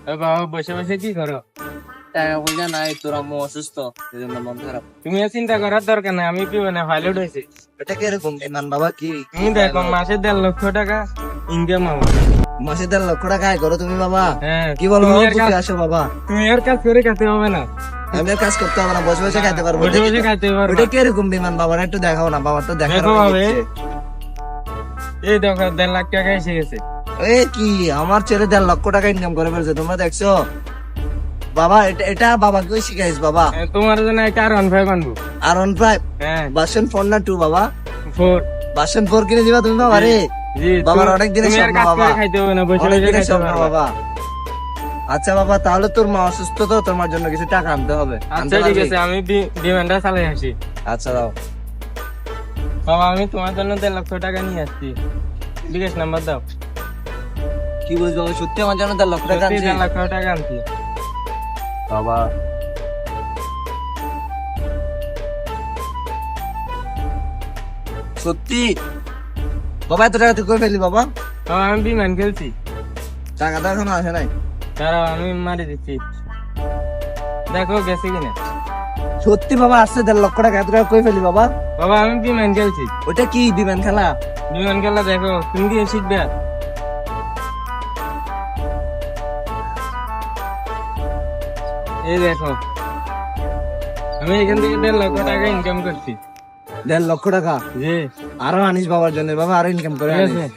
বাবা বসে বসে কি করো? টাকা পয়সা নাই, তোর আম্মু অসুস্থ, এই জন্য মন খারাপ। তুমি আর চিন্তা করার দরকার নাই, আমি কি মানে পাইলট হয়েছি। এটা কিরকম ইমান বাবা? কি তুমি দেখো মাসে 1.5 লক্ষ টাকা ইনকাম আমার। মাসে 1.5 লক্ষ টাকা আয় করো তুমি বাবা? হ্যাঁ, কি বলো তুমি বাবা, আর বুঝে কাজ- আসো বাবা। তুমি আর কাজ করে খেতে হবে না, আমি আর কাজ করতে হবে না, বসে বসে খাইতে পারবো। বসে বসে খাইতে পারবে। ওটা কিরকম বিমান বাবা? একটু দেখাও না বাবা, তো দেখার দেখো অনেক ভাবে। ইচ্ছে। এই দেখো 1.5 লাখ টাকা এসে গেছে। এ কি, আমার ছেলে 1.5 লক্ষ টাকা ইনকাম করে ফেলছে, তোমরা দেখছো বাবা? এটা বাবা কি শিখাইছ বাবা? তোমার জন্য একটা আর 1.5 আনবো। আর অন প্রাইম হ্যাঁ, ভার্সন 4 না 2 বাবা? 4। ভার্সন 4 কিনে দিবা তুমি বাবা রে? জি, বাবার তুমি- অনেক দিনের তুমি আর স্বপ্ন কাজ করে বাবা। খাইতে হবে না, বসে অনেক বসে দিনের খাইতে স্বপ্ন পারবে। বাবা। আচ্ছা বাবা, তাহলে তোর মা অসুস্থ, তো তোমার জন্য কিছু টাকা আনতে হবে। আচ্ছা আনতে ঠিক পারবি? আছে, আমি বিমানটা চালাই আসি। আচ্ছা দাও। বাবা আমি তোমার জন্য 1.5 লক্ষ টাকা নিয়ে আসছি, বিকাশ নাম্বার দাও। কি বুঝবো, সত্যি আমার জন্য 1.5 লক্ষ টাকা সত্যি আনছিস? 1.5 লক্ষ টাকা আনছি। বাবা সত্যি? বাবা এত টাকা তুই কই ফেলি বাবা? বাবা আমি বিমান খেলছি, টাকা তো এখনো আসে নাই। দাঁড়াও আমি মারি দিচ্ছি, দেখো গেছে কিনা। সত্যি বাবা আসছে 1.5 লক্ষ টাকা? এত টাকা কই ফেলি বাবা? বাবা আমি বিমান খেলছি, ওইটা কি বিমান খেলা? বিমান খেলা দেখো, তুমি কি শিখবে? এই দেখো, আমি এখান থেকে 1.5 লক্ষ টাকা ইনকাম করছি। 1.5 লক্ষ টাকা? জি, আরো আনিস বাবার জন্য বাবা, আরো ইনকাম করে ঠিক আনিস। আছে,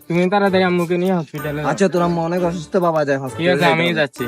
তুমি তাড়াতাড়ি আম্মুকে নিয়ে হসপিটালে। আচ্ছা তোর আম্মা অনেক অসুস্থ বাবা, যায় ঠিক আছে, আমি হসপিটালে। যাচ্ছি।